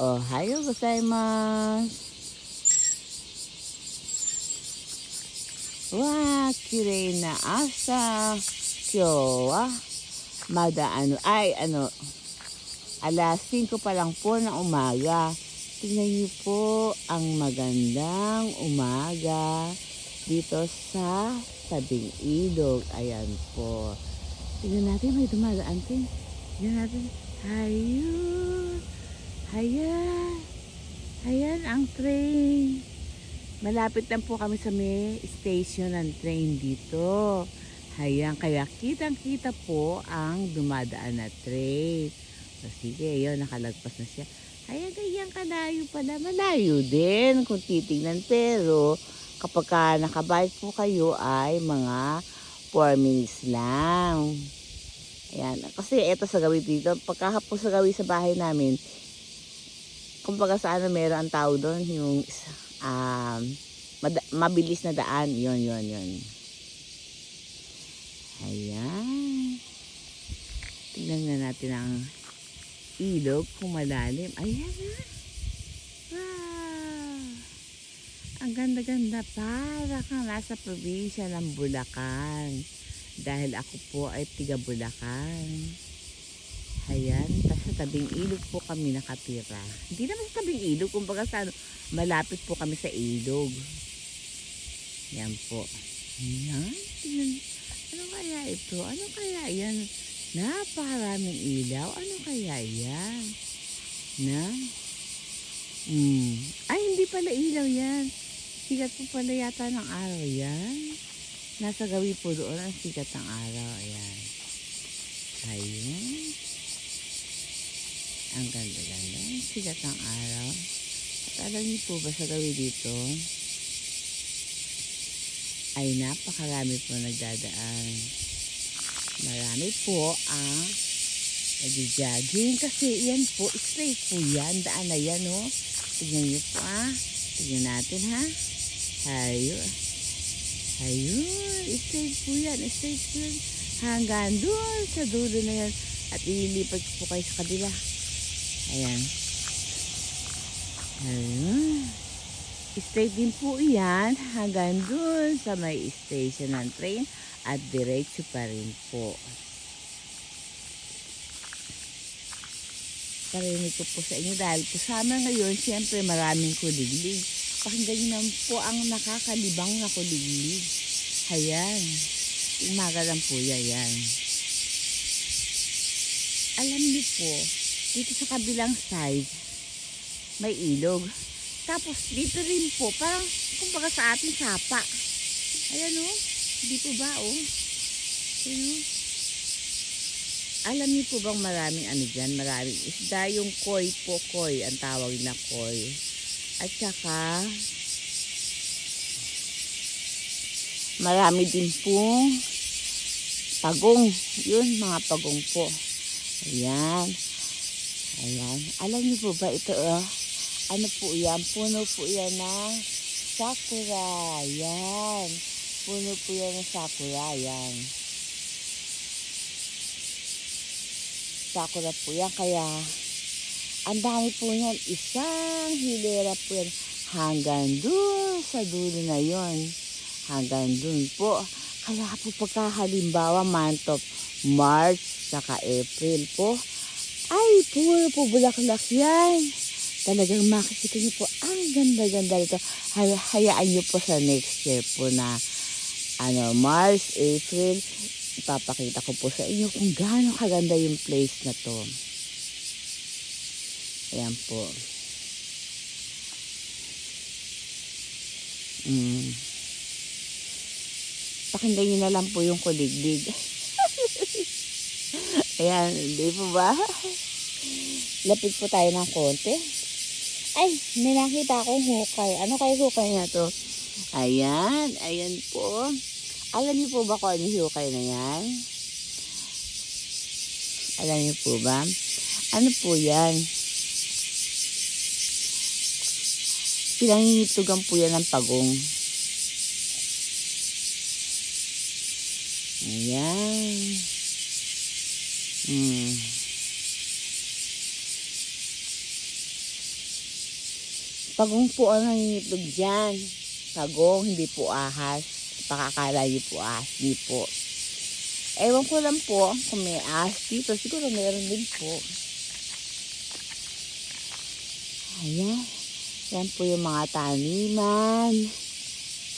Ohayo gozaimasu. Wow, kirei na asa. Kyo wa alas 5 pa lang po ng umaga. Tingnan niyo po ang magandang umaga dito sa tabing ilog. Ayan po. Tingnan natin, may dumadaan din. Tingnan natin. Ayun. Ayan. Ayan ang train. Malapit lang po kami sa may station ng train dito. Ayan, kaya kitang-kita po ang dumadaan na train. So, sige, yun, nakalagpas na siya. Ayan, ganyan kalayo pala. Malayo din kung titignan. Pero, kapag ka nakabayad po kayo ay mga 4 minutes lang. Ayan, kasi eto sa gawin dito. Pagkahapon sa gawin sa bahay namin, kumbaga sa meron ang tao doon, yung mabilis na daan. Yun. Ayan. Tingnan na natin ang ilog kung malalim. Ayan na. Wow. Ang ganda-ganda. Para kang nasa probinsya ng Bulacan. Dahil ako po ay tiga Bulacan. Ayan. Tapos sa tabing ilog po kami nakatira. Hindi naman sa tabing ilog. Kumbaga sa malapit po kami sa ilog. Yan po. Ayan. Tingnan. Ano kaya ito? Ano kaya yan? Napakaraming ilaw. Ano kaya yan? Ay, hindi pala ilaw yan. Sikat po pala yata ng araw yan. Nasa gawi po doon ang sikat ng araw. Ayan. Ayun. Ang ganda-ganda. Sikat ng araw. At alam niyo po ba sa gawi dito? Ay napakarami po nagdadaan. Marami po ang nag-jogging kasi yan po, straight po yan. Daan na yan, oh. Tignan niyo po, tignan natin, ha. Ayun, straight po yan, hanggang doon sa dulo na yan. At ililipat ko po kayo sa kabila. Ayan. Straight din po yan hanggang dun sa may station ng train at diretso pa rin po. Parinig ko po sa inyo dahil po sama ngayon, siyempre maraming kuliglig. Pakinggan nyo naman po ang nakakalibang na kuliglig. Ayan. Umaga lang po yan. Alam niyo po, dito sa kabilang side, may ilog. Tapos dito rin po, parang kumbaga sa ating sapa. Ayan o, hindi po ba o? Ayan o. Alam niyo po bang maraming dyan, maraming isda, yung koi po, koi, ang tawag na koi. At saka, marami din pong pagong. Yun, mga pagong po. Ayan. Alam niyo po ba ito ano po yan? Puno po yan ng sakura. Yan. Puno po yan ng sakura. Yan. Sakura po yan. Kaya, ang dami po yan. Isang hilera po yan. Hanggang dun sa dulo na yon. Hanggang dun po. Kaya po pagkahalimbawa, month of March, saka April po, ay, puro po bulaklak yan. Talagang makikita niyo po ang ganda-ganda nito. Hayaan niyo po sa next year po na March, April, ipapakita ko po sa inyo kung gaano kaganda yung place na to. Ayan po. Pakinggan niyo na lang po yung kuliglig. Ayan, hindi po ba? Lapit po tayo ng konti. Ay, may nakita akong hukay. Ano kayo hukay na to? Ayan po. Alam niyo po ba kung ano yung hukay na yan? Alam niyo po ba? Ano po yan? Pinangingitugan po yan ng pagong. Ayan. Pagong po ang nangingitlog dyan. Pagong, hindi po ahas. Pakakala niyo po ahas, hindi po. Ewan ko lang po kung may ahas dito. Siguro meron din po. Ayan. Yan po yung mga taniman.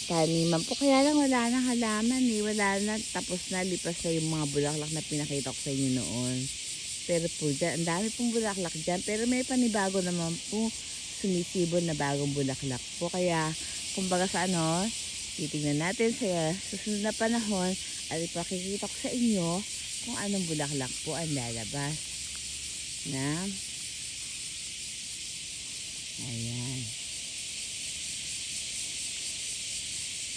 Taniman po. Kaya lang wala nang halaman eh. Wala na. Tapos na. Lipas na yung mga bulaklak na pinakita ko sa inyo noon. Pero po dyan, ang dami pong bulaklak dyan. Pero may panibago naman po. Sumisibol na bagong bulaklak po. Kaya, kumbaga sa ano, titignan natin sa susunod na panahon at ipakikita ko sa inyo kung anong bulaklak po ang lalabas. Na, ayan.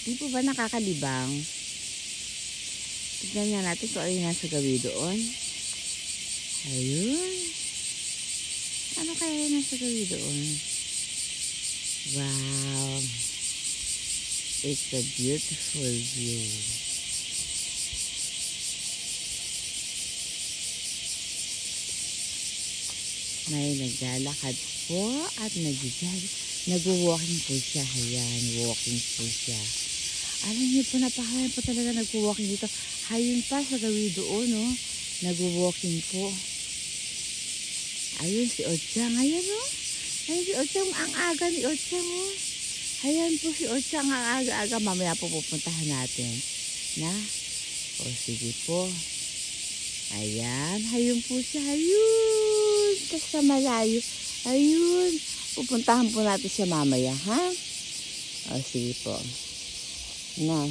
Di po ba nakakalibang? Tignan nga natin kung ano yung nasa gawi doon. Ayun. Ano kaya yung nasa gawi doon? Wow. It's a beautiful view. May naglalakad po at nag-walking po siya. Ayan, walking po siya. Alam niyo po, napakalan po talaga nag-walking dito. Hayun pa sa gawi doon, no? Nag-walking po. Ayun si Ochang. Ayan, no? Ayun si Ochang. Ang aga ni Ochang, oh. Ayan po si Ochang. Ang aga-aga. Mamaya po pupuntahan natin. Na? O, sige po. Ayan. Hayun po siya. Ayun. Tapos sa malayo. Ayun. Pupuntahan po natin siya mamaya, ha? O, sige po. Na.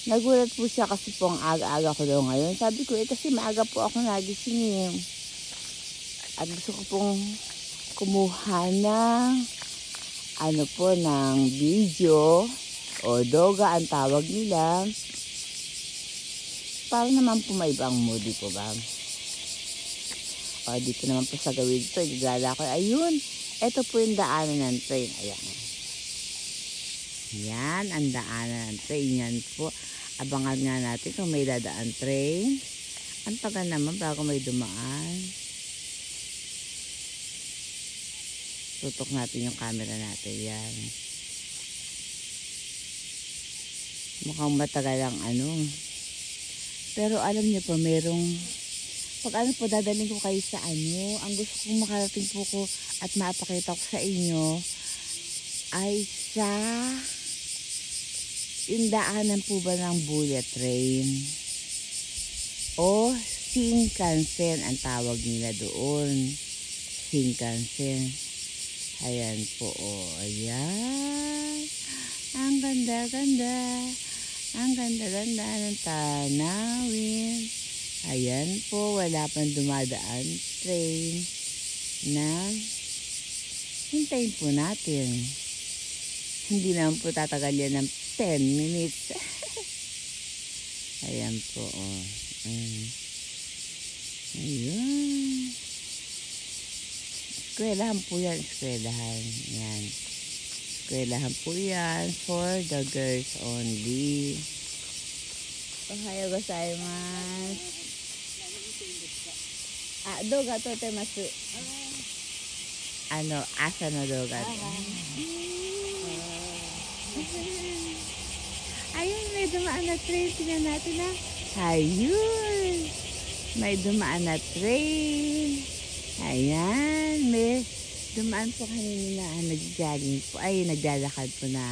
Nagulat po siya kasi po ang aga-aga ko daw ngayon. Sabi ko, kasi maaga po ako nagising, eh. At gusto ko pong kumuha ng ano po, ng video o doga ang tawag nila. Para naman po may ibang mood, po ba? O, dito naman po sa gawin dito, igala ko. Ayun, ito po yung daanan ng train. Ayan. Yan, ang daanan ng train. Yan po. Abangan nga natin kung may dadaan train. Ang tagal naman bago may dumaan. Tutok natin yung camera natin. Yan. Mukhang matagal ang ano. Pero alam niyo po, merong pag ano po, dadalhin ko kayo sa ano. Ang gusto kong makarating po ko at mapakita ko sa inyo ay sa yung daanan po ba ng bullet train o Shinkansen ang tawag nila doon. Shinkansen. Ayan po, oh, ayan. Ang ganda-ganda. Ang ganda-ganda ng tanawin. Ayan po, wala pang dumadaan train na hintayin po natin. Hindi naman po tatagal yan ng 10 minutes. Ayan po, oh. Ayan. Eskwelahan po yan, eskwelahan. Yan. Eskwelahan po yan for the girls only. Ohayo gozaimasu. Doga to temasu. Ano, asa no doga. Ayun, may dumaan na train. Tingnan natin na. Ayun. May dumaan na train. Ayan, may dumaan po kanina na nag-jogging po, ay naglalakad po na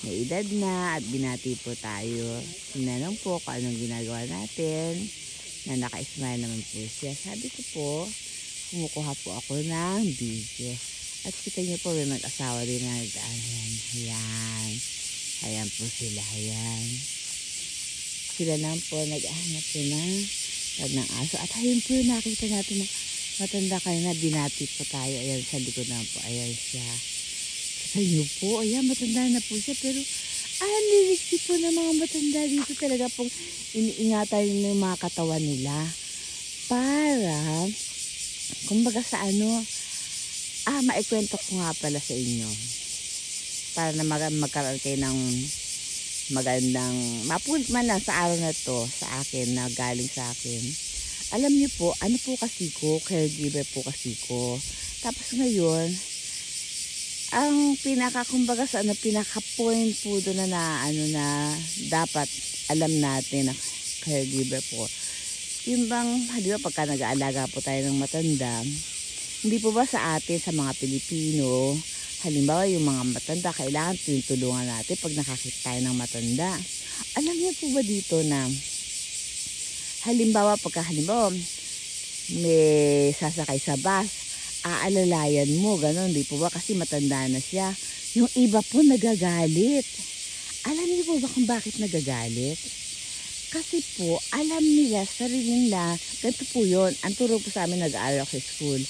may edad na at binati po tayo. Tinanong po kung anong ginagawa natin, na naka-smile naman po siya. Sabi ko po, kumukuha po ako ng video. At kita niyo po, may mag-asawa din na nagdaan. Ayan. Ayan po sila, ayan. Sila naman po, nag-ahanap po ng aso. At ayun po, nakita natin na matanda kayo na, binati po tayo. Ayan, sa likod na po. Ayan siya. Kita niyo po. Ayan, matanda na po siya. Pero, liliksi po ng mga matanda dito. Talaga pong iniingatan yung mga katawan nila. Para, kumbaga sa ano, maikwento ko nga pala sa inyo. Para na magkaroon kayo ng magandang, mapulot man lang sa araw na to, sa akin, na galing sa akin. Alam niyo po, ano po kasi ko, caregiver po kasi ko. Tapos ngayon, Ang kumbaga sa ano, pinaka-point po doon na dapat alam natin na caregiver po. Yung bang, di ba pagka nag-aalaga po tayo ng matanda, hindi po ba sa atin, sa mga Pilipino, halimbawa yung mga matanda, kailangan tinutulungan natin pag nakakita tayo ng matanda. Alam niyo po ba dito na, halimbawa may sasakay sa bus, aalalayan mo, gano'n, di po ba? Kasi matanda na siya. Yung iba po nagagalit. Alam niyo po ba kung bakit nagagalit? Kasi po, alam nila, sarili nila, ganito po yun. Ang turo po sa amin, nag-aaral ako sa school.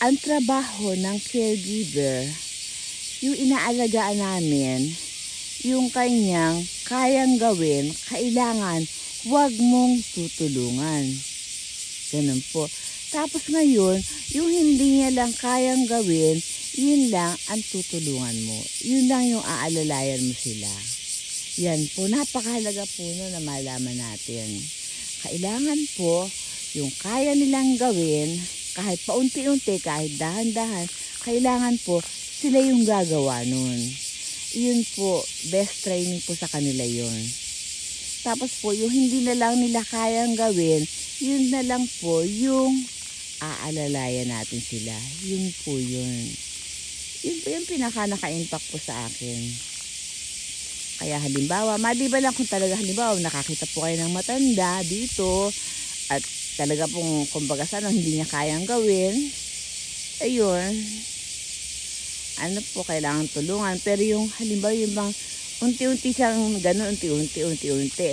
Ang trabaho ng caregiver, yung inaalagaan namin, yung kanyang kayang gawin, kailangan huwag mong tutulungan. Ganun po. Tapos ngayon, yung hindi niya lang kayang gawin, yun lang ang tutulungan mo. Yun lang yung aalalayan mo sila. Yan po, napakahalaga po no na malaman natin. Kailangan po, yung kaya nilang gawin, kahit paunti-unti, kahit dahan-dahan, kailangan po, sila yung gagawa nun. Yun po, best training po sa kanila yun. Tapos po, yung hindi na lang nila kayang gawin, yun na lang po yung aalalayan natin sila. Yun po yun. Yun po yung naka-impact po sa akin. Kaya halimbawa, maliban lang kung talaga halimbawa nakakita po kayo ng matanda dito at talaga pong kumbaga sana hindi niya kayang gawin, ayun, ano po, kailangan tulungan. Pero yung halimbawa yung bang unti-unti siyang gano'n, unti-unti,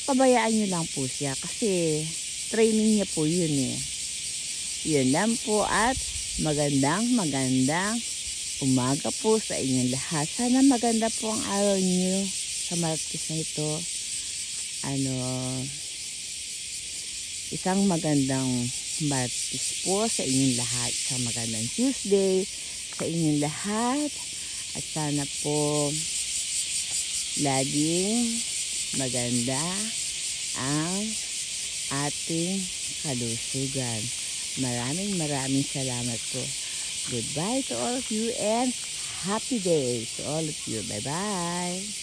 pabayaan nyo lang po siya kasi training niya po yun eh. Yun lang po at magandang umaga po sa inyong lahat. Sana maganda po ang araw niyo sa Martes na ito. Isang magandang Martes po sa inyong lahat. Isang magandang Tuesday sa inyong lahat. At sana po laging maganda ang ating kalusugan. Maraming salamat po. Goodbye to all of you and happy day to all of you. Bye-bye.